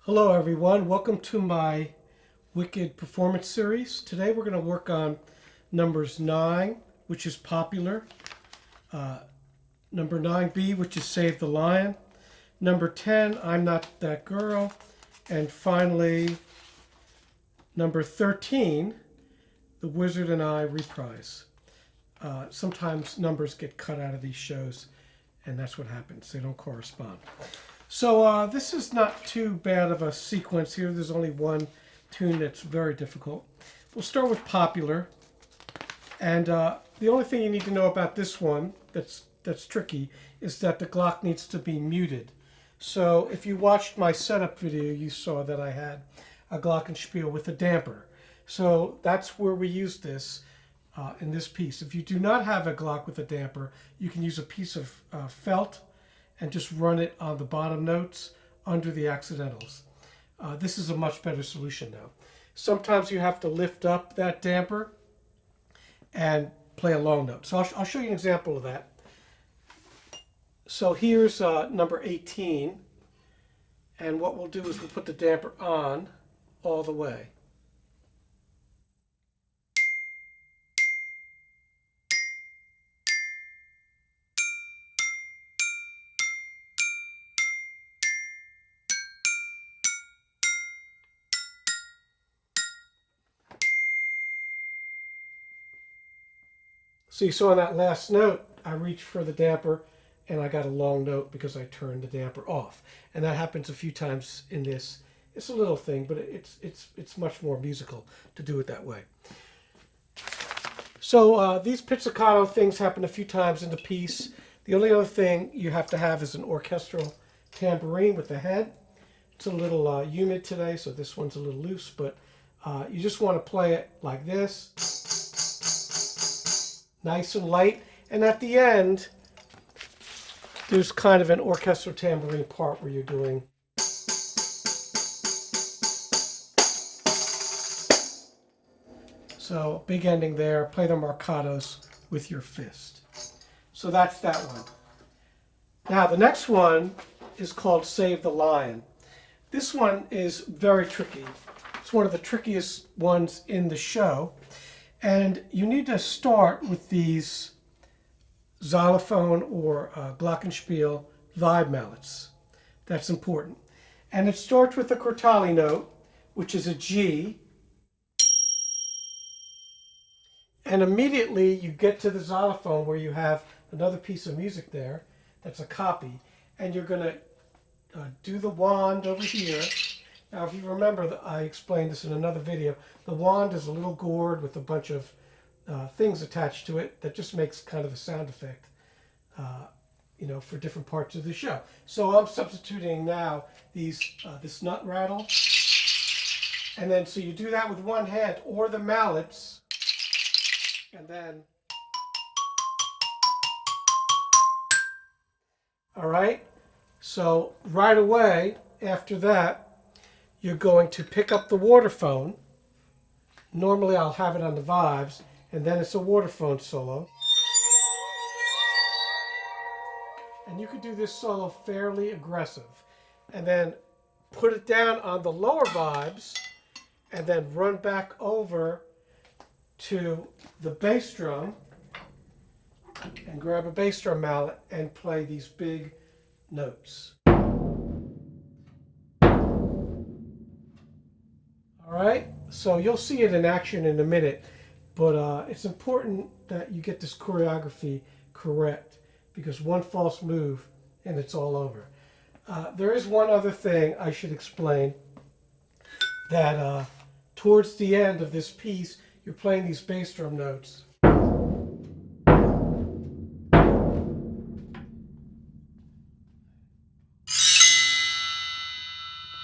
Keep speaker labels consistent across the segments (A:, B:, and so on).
A: Hello everyone, welcome to my Wicked performance series. Today we're going to work on numbers 9, which is popular, number 9B, which is Save the Lion, number 10, I'm Not That Girl, and finally number 13, The Wizard and I Reprise. Sometimes numbers get cut out of these shows, and that's what happens. They don't correspond. So this is not too bad of a sequence here. There's only one tune that's very difficult. We'll start with popular. And the only thing you need to know about this one that's tricky is that the Glock needs to be muted. So if you watched my setup video, you saw that I had a glockenspiel with a damper. So that's where we use this in this piece. If you do not have a Glock with a damper, you can use a piece of felt and just run it on the bottom notes under the accidentals. This is a much better solution now. Sometimes you have to lift up that damper and play a long note. So I'll show you an example of that. So here's number 18, and what we'll do is we'll put the damper on all the way. So you saw on that last note, I reached for the damper and I got a long note because I turned the damper off. And that happens a few times in this. It's a little thing, but it's much more musical to do it that way. So these pizzicato things happen a few times in the piece. The only other thing you have to have is an orchestral tambourine with the head. It's a little humid today, so this one's a little loose, but you just want to play it like this. Nice and light, and at the end there's kind of an orchestral tambourine part where you're doing so big ending there. Play the marcatos with your fist. So that's that one. Now the next one is called Save the Lion. This one is very tricky. It's one of the trickiest ones in the show. And you need to start with these xylophone or glockenspiel vibe mallets. That's important. And it starts with a crotale note, which is a G. And immediately you get to the xylophone where you have another piece of music there that's a copy. And you're going to do the wand over here. Now, if you remember, I explained this in another video. The wand is a little gourd with a bunch of things attached to it that just makes kind of a sound effect, for different parts of the show. So I'm substituting now this nut rattle. And then, so you do that with one hand or the mallets. And then, all right. So right away after that, you're going to pick up the waterphone. Normally I'll have it on the vibes, and then it's a waterphone solo. And you could do this solo fairly aggressive. And then put it down on the lower vibes, and then run back over to the bass drum, and grab a bass drum mallet and play these big notes. All right, so you'll see it in action in a minute, but it's important that you get this choreography correct, because one false move and it's all over. There is one other thing I should explain, that towards the end of this piece, you're playing these bass drum notes.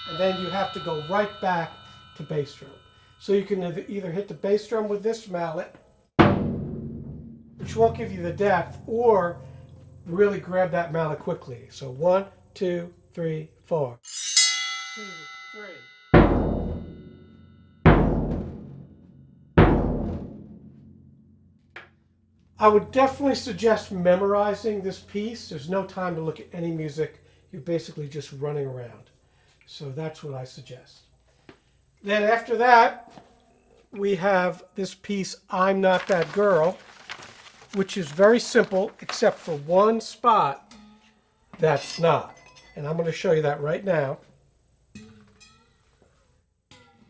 A: And then you have to go right back to bass drum. So you can either hit the bass drum with this mallet, which won't give you the depth, or really grab that mallet quickly. So 1, 2, 3, 4. 2, 3. I would definitely suggest memorizing this piece. There's no time to look at any music. You're basically just running around. So that's what I suggest. Then after that, we have this piece, I'm Not That Girl, which is very simple, except for one spot that's not. And I'm going to show you that right now. Let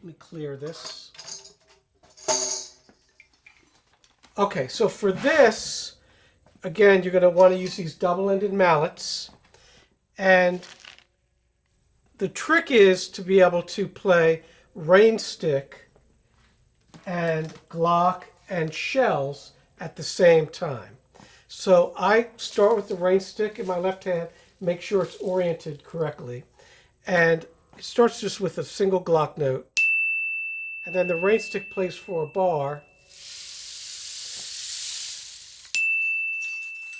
A: me clear this. Okay, so for this, again, you're going to want to use these double-ended mallets. And the trick is to be able to play rain stick and Glock and shells at the same time. So I start with the rain stick in my left hand, make sure it's oriented correctly. And it starts just with a single Glock note. And then the rain stick plays for a bar.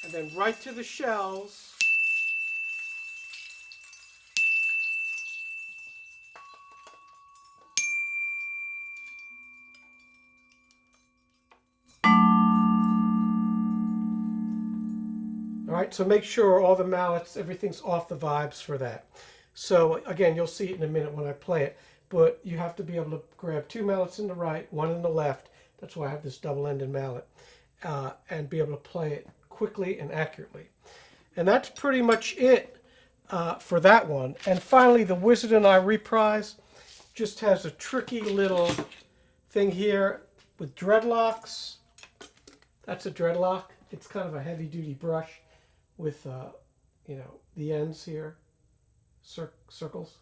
A: And then right to the shells. All right, so make sure all the mallets, everything's off the vibes for that. So again, you'll see it in a minute when I play it, but you have to be able to grab two mallets in the right, one in the left. That's why I have this double-ended mallet, and be able to play it quickly and accurately. And that's pretty much it for that one. And finally, the Wizard and I Reprise just has a tricky little thing here with dreadlocks. That's a dreadlock. It's kind of a heavy-duty brush with, you know, the ends here, circles.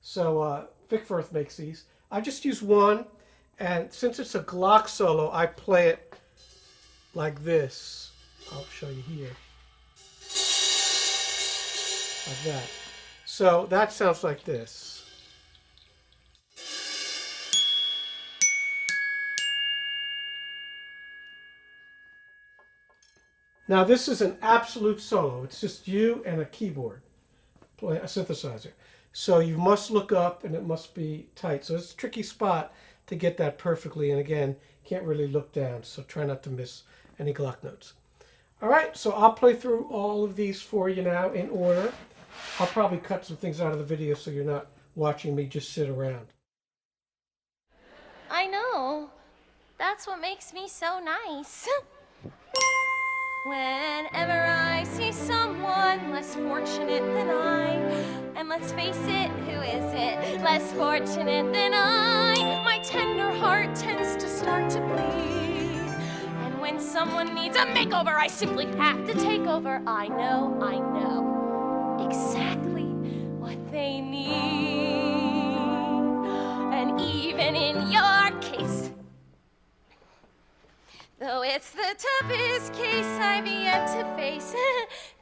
A: So Vic Firth makes these. I just use one, and since it's a Glock solo, I play it like this. I'll show you here. Like that. So that sounds like this. Now this is an absolute solo. It's just you and a keyboard, a synthesizer. So you must look up and it must be tight. So it's a tricky spot to get that perfectly. And again, can't really look down. So try not to miss any Glock notes. All right, so I'll play through all of these for you now in order. I'll probably cut some things out of the video so you're not watching me just sit around.
B: I know. That's what makes me so nice. Whenever I see someone less fortunate than I, and let's face it, who is it less fortunate than I? My tender heart tends to start to bleed. And when someone needs a makeover, I simply have to take over. I know exactly what they need. And even in your case, though it's the toughest case I've yet to face,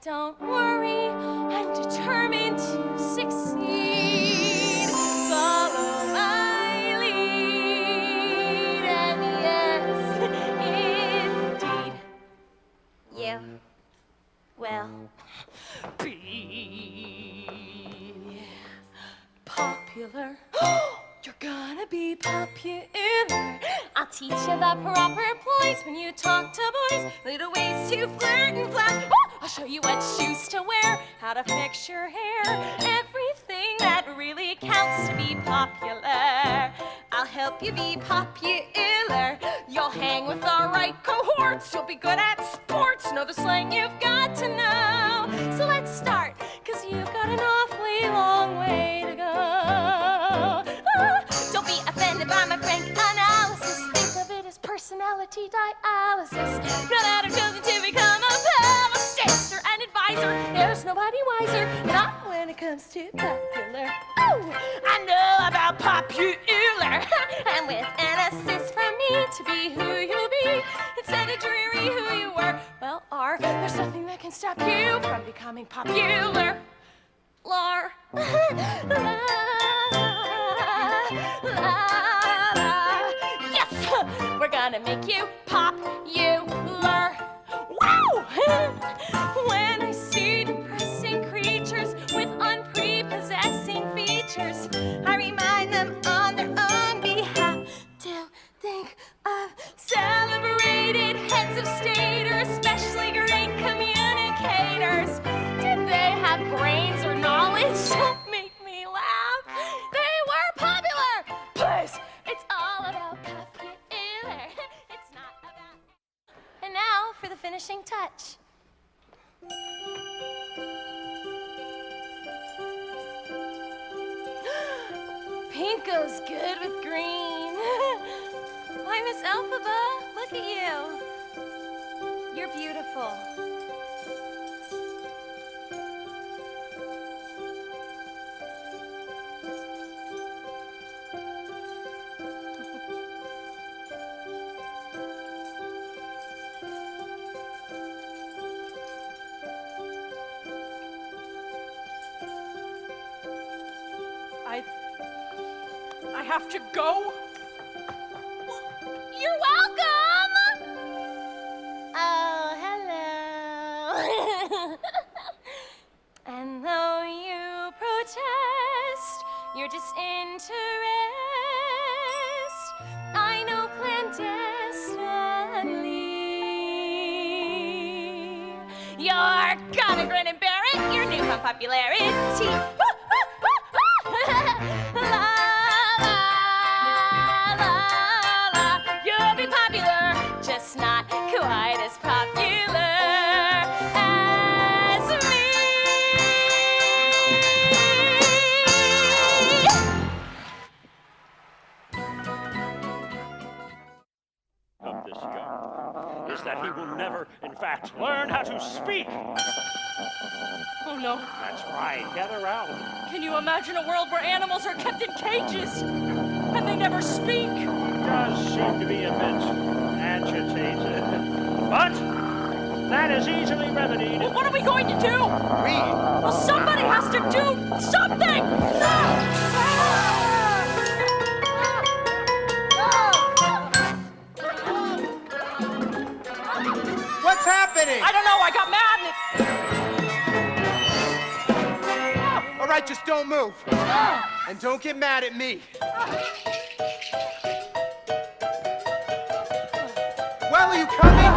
B: don't worry, I'm determined to succeed. Follow my lead, and yes, indeed, you will be popular. You're gonna be popular. I'll teach you the proper poise when you talk to boys, little ways to flirt and flash. I'll show you what shoes to wear, how to fix your hair, everything that really counts to be popular. I'll help you be popular. You'll hang with the right cohorts. You'll be good at sports. Know the slang you've got to know. So let's start, 'cause you've got an awfully long way to go. Don't be offended by my frank analysis. Think of it as personality dialysis. Now that I've chosen to become a sister and advisor, there's nobody wiser, not when it comes to popular. Oh, I know about popular. And with an assist from me to be who you'll be, instead of dreary who you were, well, are, there's nothing that can stop you from becoming popular. Lar. Yes, we're gonna make you popular. Wow! When I see depressing creatures with unprepossessing features, I remind them on their own behalf to think of celebrated heads of state or especially great communicators. Did they have brains or knowledge? Don't make me laugh. finishing touch. Pink goes good with green. Why, Miss Elphaba, look at you. You're beautiful.
C: I have to go.
B: You're welcome! Oh, hello. And though you protest your disinterest, I know clandestinely you're gonna grin and bear it, your newfound popularity. Not quite as popular as me.
D: Of this young is that he will never, in fact, learn how to speak.
C: Oh no.
D: That's right. Get around.
C: Can you imagine a world where animals are kept in cages and they never speak?
D: He does seem to be a bit agitated, but that is easily remedied.
C: Well, what are we going to do? Well, somebody has to do something!
E: What's happening?
C: I don't know, I got mad
E: All right, just don't move. And don't get mad at me. Well, are you coming?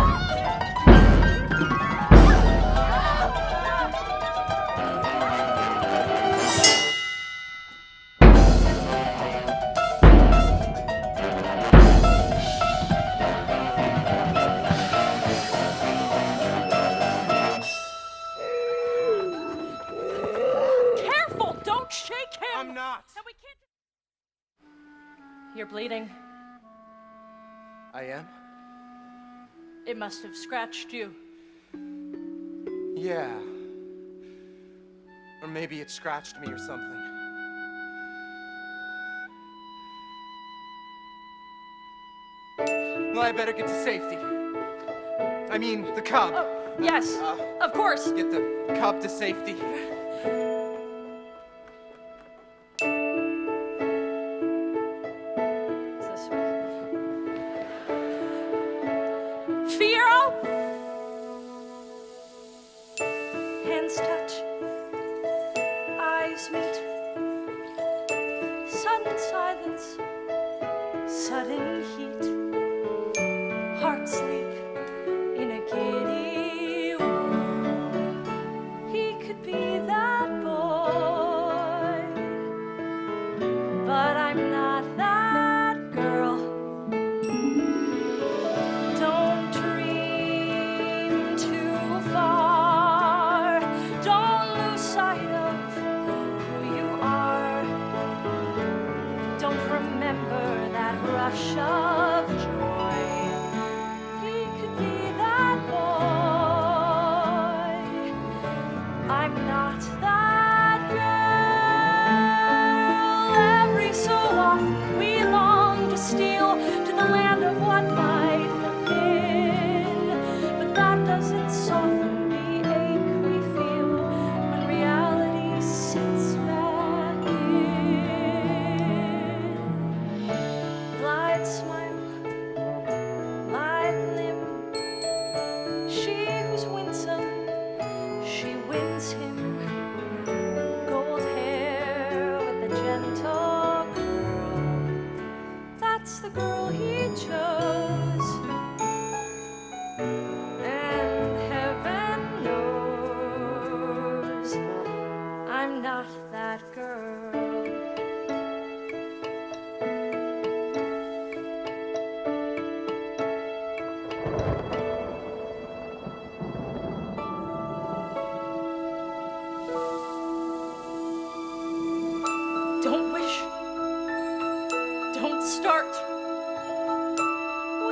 C: Careful, don't shake him!
E: I'm not.
C: And we can't... You're bleeding.
E: I am?
C: It must have scratched you.
E: Yeah. Or maybe it scratched me or something. Well, I better get to safety. I mean, the cub.
C: Oh, yes, of course.
E: Get the cub to safety.
C: It's this way. Fiero! Hands touch. Eyes meet. Sudden silence. Sudden heat. Heart sleep in a giddy world. He could be that.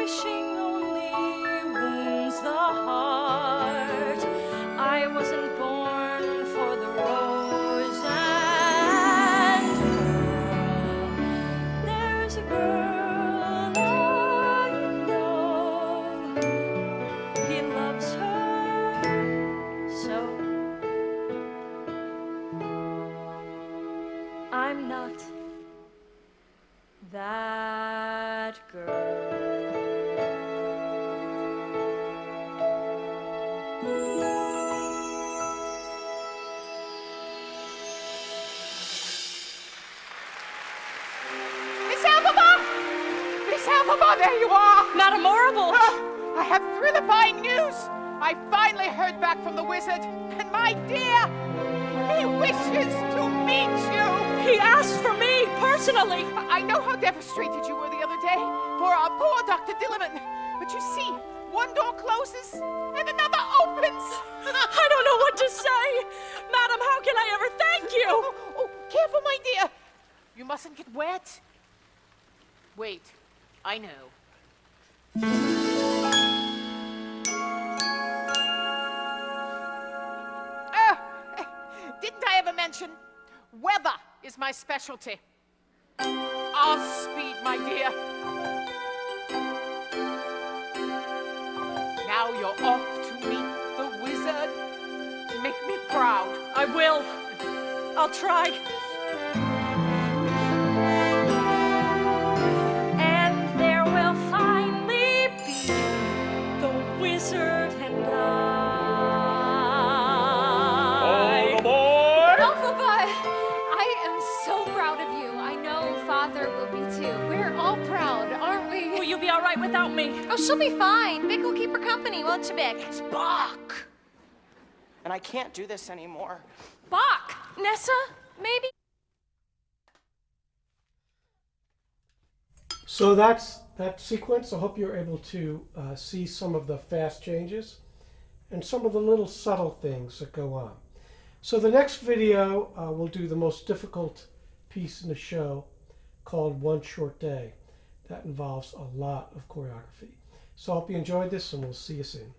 B: wishing only wounds the heart. I wasn't born for the rose and pearl. There's a girl I know, he loves her so. I'm not that girl.
F: Miss Alphaba! Miss Alphaba, there you are!
C: Madam Horrible!
F: I have thrilling news! I finally heard back from the wizard, and my dear, he wishes to meet you!
C: He asked for me, personally!
F: I know how devastated you were the other day for our poor Dr. Dillerman, but you see, one door closes and another opens!
C: I don't know what to say! Madam, how can I ever thank you?
F: Oh, careful, my dear! You mustn't get wet. Wait, I know. Didn't I ever mention weather is my specialty? Our speed, my dear. Now you're off to meet the wizard. Make me proud.
C: I will. I'll try.
B: And there will finally be the wizard and I.
D: All aboard!
G: Alphaba, I am so proud of you. I know Father will be too. We're all proud, aren't we?
C: Will you be all right without me?
G: Oh, she'll be fine. Vic will keep her company, won't you, Vic?
E: Bach! And I can't do this anymore.
G: Bach! Nessa, maybe?
A: So that's that sequence. I hope you're able to see some of the fast changes and some of the little subtle things that go on. So the next video we'll do the most difficult piece in the show called One Short Day. That involves a lot of choreography. So I hope you enjoyed this, and we'll see you soon.